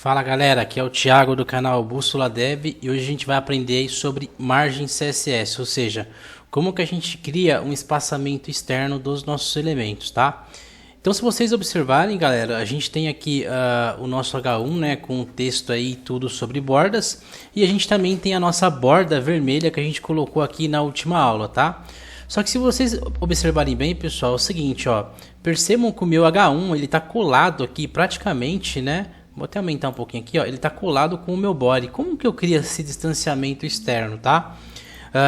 Fala galera, aqui é o Thiago do canal Bússola Dev e hoje a gente vai aprender sobre margem CSS, ou seja, como que a gente cria um espaçamento externo dos nossos elementos, tá? Então se vocês observarem galera, a gente tem aqui o nosso H1, né, com o texto aí tudo sobre bordas, e a gente também tem a nossa borda vermelha que a gente colocou aqui na última aula, tá? Só que se vocês observarem bem, pessoal, é o seguinte, ó, percebam que o meu H1 ele tá colado aqui praticamente, né? Vou até aumentar um pouquinho aqui, ó. Ele está colado com o meu body. Como que eu crio esse distanciamento externo, tá?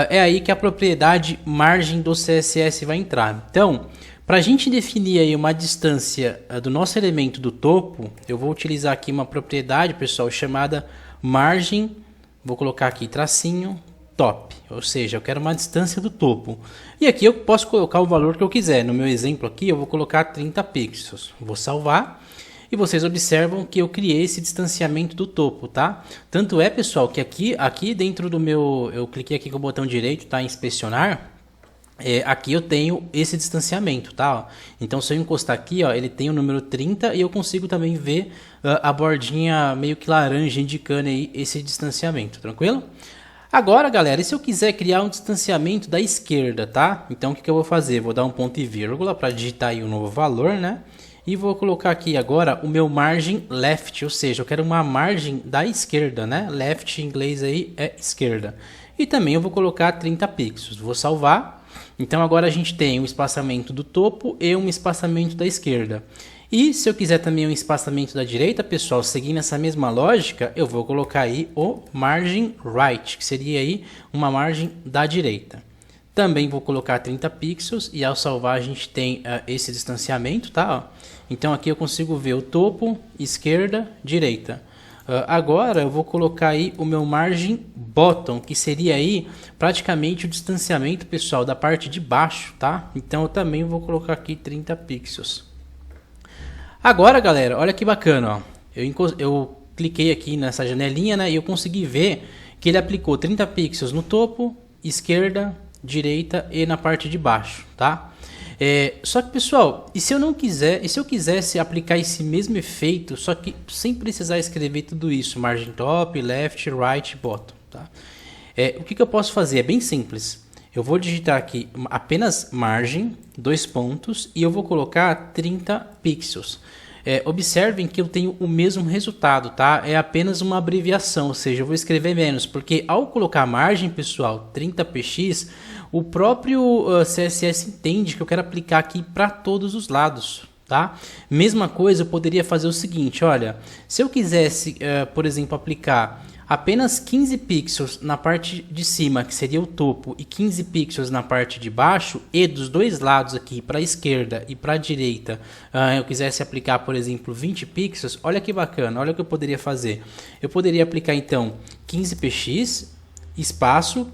É aí que a propriedade margem do CSS vai entrar. Então, para a gente definir aí uma distância do nosso elemento do topo, eu vou utilizar aqui uma propriedade, pessoal, chamada margem. Vou colocar aqui tracinho top, ou seja, eu quero uma distância do topo. E aqui eu posso colocar o valor que eu quiser. No meu exemplo aqui, eu vou colocar 30 pixels. Vou salvar. E vocês observam que eu criei esse distanciamento do topo, tá? Tanto é, pessoal, que aqui dentro do meu... Eu cliquei aqui com o botão direito, tá? Em inspecionar. Aqui eu tenho esse distanciamento, tá? Então, se eu encostar aqui, ó, ele tem o número 30 e eu consigo também ver a bordinha meio que laranja indicando aí esse distanciamento, tranquilo? Agora, galera, e se eu quiser criar um distanciamento da esquerda, tá? Então, o que eu vou fazer? Vou dar um ponto e vírgula para digitar aí um novo valor, né? E vou colocar aqui agora o meu margem left, ou seja, eu quero uma margem da esquerda, né? Left em inglês aí é esquerda. E também eu vou colocar 30 pixels. Vou salvar. Então agora a gente tem um espaçamento do topo e um espaçamento da esquerda. E se eu quiser também um espaçamento da direita, pessoal, seguindo essa mesma lógica, eu vou colocar aí o margem right, que seria aí uma margem da direita. Também vou colocar 30 pixels e ao salvar a gente tem esse distanciamento, tá? Ó. Então aqui eu consigo ver o topo, esquerda, direita. Agora eu vou colocar aí o meu margem bottom, que seria aí praticamente o distanciamento, pessoal, da parte de baixo, tá? Então eu também vou colocar aqui 30 pixels. Agora, galera, olha que bacana, ó. Eu cliquei aqui nessa janelinha, né? E eu consegui ver que ele aplicou 30 pixels no topo, esquerda, direita e na parte de baixo, tá? Só que, pessoal, e se eu quisesse aplicar esse mesmo efeito, só que sem precisar escrever tudo isso, margem top, left, right, bottom, tá? O que eu posso fazer? É bem simples. Eu vou digitar aqui apenas margem, dois pontos, e eu vou colocar 30 pixels. Observem que eu tenho o mesmo resultado, tá? É apenas uma abreviação, ou seja, eu vou escrever menos, porque ao colocar margem, pessoal, 30px, o próprio CSS entende que eu quero aplicar aqui para todos os lados, tá? Mesma coisa, eu poderia fazer o seguinte, olha, se eu quisesse, por exemplo, aplicar apenas 15 pixels na parte de cima, que seria o topo, e 15 pixels na parte de baixo, e dos dois lados aqui, para a esquerda e para a direita, eu quisesse aplicar, por exemplo, 20 pixels, olha que bacana, olha o que eu poderia fazer. Eu poderia aplicar, então, 15px, espaço,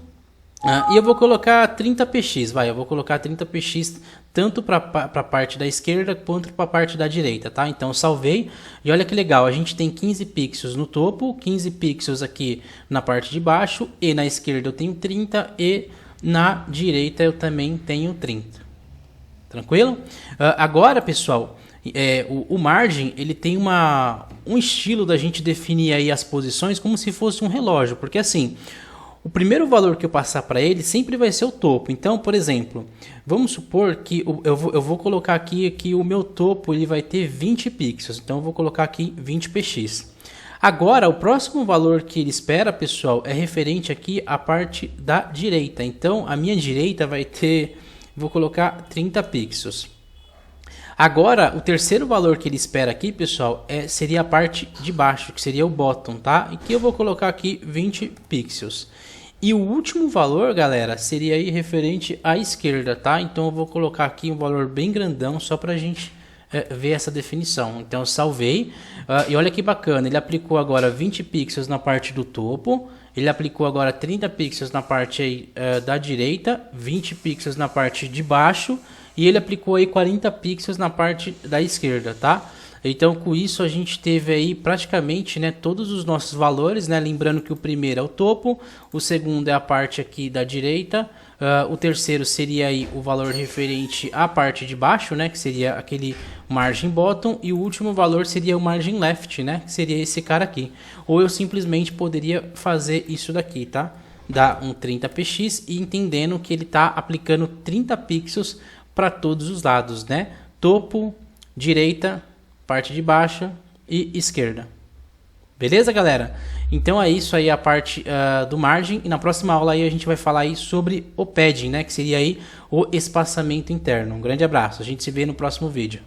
e eu vou colocar 30px, eu vou colocar 30px tanto para a parte da esquerda quanto para a parte da direita, tá? Então eu salvei e olha que legal, a gente tem 15 pixels no topo, 15 pixels aqui na parte de baixo e na esquerda eu tenho 30 e na direita eu também tenho 30. Tranquilo? Agora, pessoal, o margem ele tem um estilo da gente definir aí as posições como se fosse um relógio, porque assim, o primeiro valor que eu passar para ele sempre vai ser o topo. Então, por exemplo, vamos supor que eu vou colocar aqui que o meu topo ele vai ter 20 pixels. Então, eu vou colocar aqui 20px. Agora, o próximo valor que ele espera, pessoal, é referente aqui à parte da direita. Então, a minha direita vai ter, vou colocar 30 pixels. Agora, o terceiro valor que ele espera aqui, pessoal, seria a parte de baixo, que seria o bottom, tá? E que eu vou colocar aqui 20 pixels. E o último valor, galera, seria aí referente à esquerda, tá? Então eu vou colocar aqui um valor bem grandão só para a gente ver essa definição. Então eu salvei e olha que bacana, ele aplicou agora 20 pixels na parte do topo, ele aplicou agora 30 pixels na parte aí, da direita, 20 pixels na parte de baixo e ele aplicou aí 40 pixels na parte da esquerda, tá? Então com isso a gente teve aí praticamente, né, todos os nossos valores, né, lembrando que o primeiro é o topo, o segundo é a parte aqui da direita, o terceiro seria aí o valor referente à parte de baixo, né, que seria aquele margin bottom, e o último valor seria o margin left, né, que seria esse cara aqui. Ou eu simplesmente poderia fazer isso daqui, tá? Dar um 30px e entendendo que ele está aplicando 30 pixels para todos os lados, né? Topo, direita, parte de baixo e esquerda. Beleza, galera? Então é isso aí a parte do margin, e na próxima aula aí a gente vai falar aí sobre o padding, né? Que seria aí o espaçamento interno. Um grande abraço, a gente se vê no próximo vídeo.